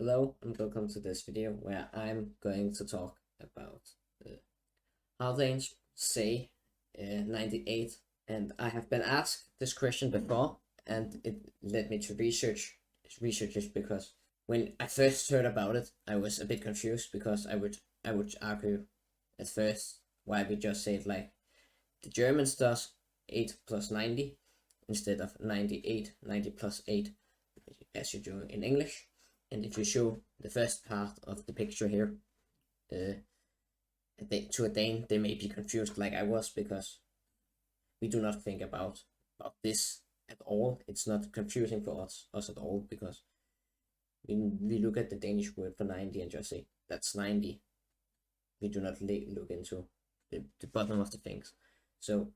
Hello and welcome to this video where I'm going to talk about how they say 98, and I have been asked this question before and it led me to research it because when I first heard about it I was a bit confused because I would argue at first why we just say it like the Germans does 8 plus 90 instead of 98, 90 plus 8 as you do in English. And if you show the first part of the picture here to a Dane, they may be confused like I was, because we do not think about this at all. It's not confusing for us at all, because we look at the Danish word for 90 and just say that's 90. We do not look into the bottom of the things. So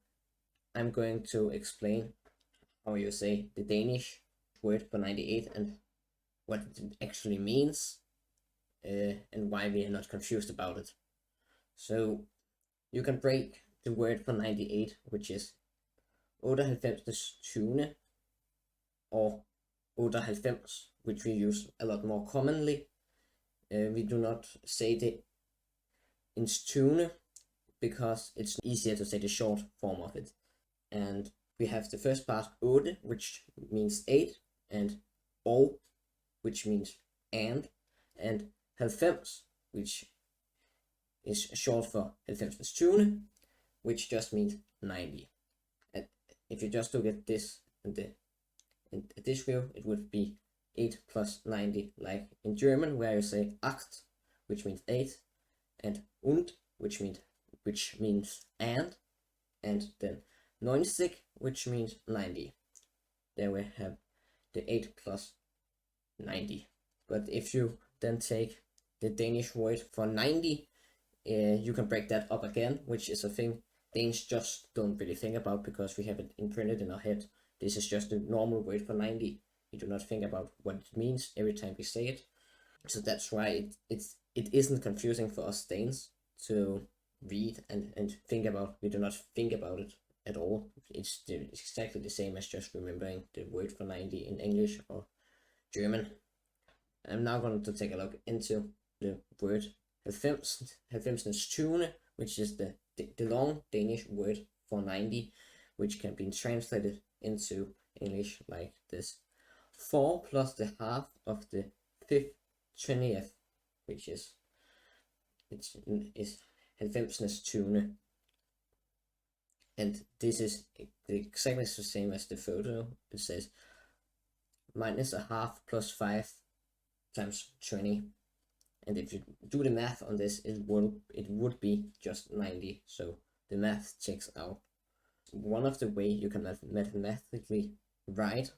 I'm going to explain how you say the Danish word for 98 and what it actually means, and why we are not confused about it. So you can break the word for 98, which is To-og-halvfems-sindstyve or To-og-halfems, which we use a lot more commonly. We do not say the sindstyve because it's easier to say the short form of it. And we have the first part, 8, which means 8, and O, which means and halvfems, which is short for halvfems-sindstyve, which just means 90. And if you just look at this in this view, it would be 8 plus 90, like in German, where you say 8, which means 8, and which means and then 90, which means 90. There we have the 8 plus 90. But if you then take the Danish word for 90, you can break that up again, which is a thing Danes just don't really think about because we have it imprinted in our head. This is just a normal word for 90. We do not think about what it means every time we say it. So that's why it isn't confusing for us Danes to read and think about. We do not think about it at all. It's exactly the same as just remembering the word for 90 in English or German. I'm now going to take a look into the word halvfems-sindstyve, which is the long Danish word for 90, which can be translated into English like this: 4 plus the half of the 20th, which is halvfems-sindstyve. And this is exactly the same as the photo. It says minus a half plus 5 times 20. And if you do the math on this, it would be just 90. So the math checks out. One of the way you can mathematically write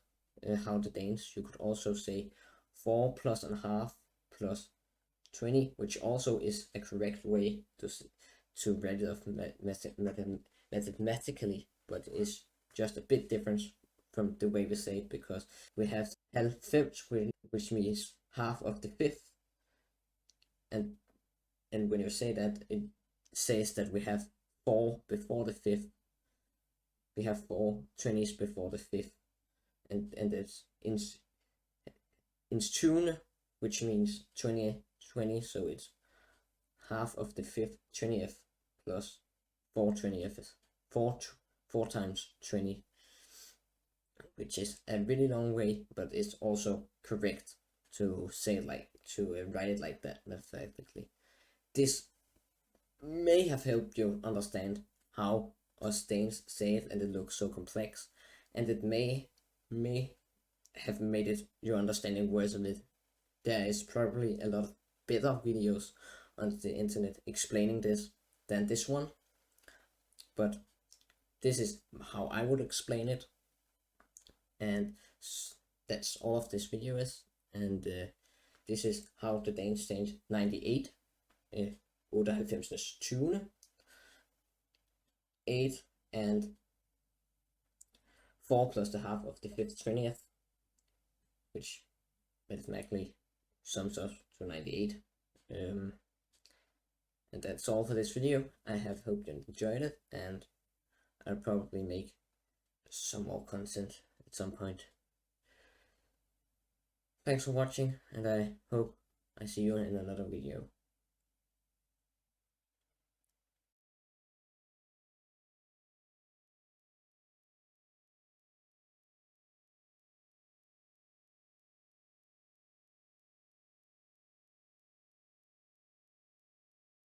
how the Danes, you could also say 4 plus a half plus 20, which also is a correct way to write it off mathematically, but is just a bit different from the way we say it, because we have halvfems, which means half of the fifth, and when you say that, it says that we have 4 before the fifth. We have 4 20s before the fifth, and it's sindstyve, which means 20, so it's half of the fifth 20th plus 4 20th, 4 times 20, which is a really long way, but it's also correct to say write it like that mathematically. This may have helped you understand how us Danes say it, and it looks so complex, and it may have made it your understanding worse of it. There is probably a lot of better videos on the internet explaining this than this one, but this is how I would explain it, and that's all of this video is. And this is how the Danes change 98, 98, 8 and 4 plus the half of the fifth 20th, which mathematically sums up to 98. And that's all for this video. I have hoped you enjoyed it, and I'll probably make some more content at some point. Thanks for watching, and I hope I see you in another video.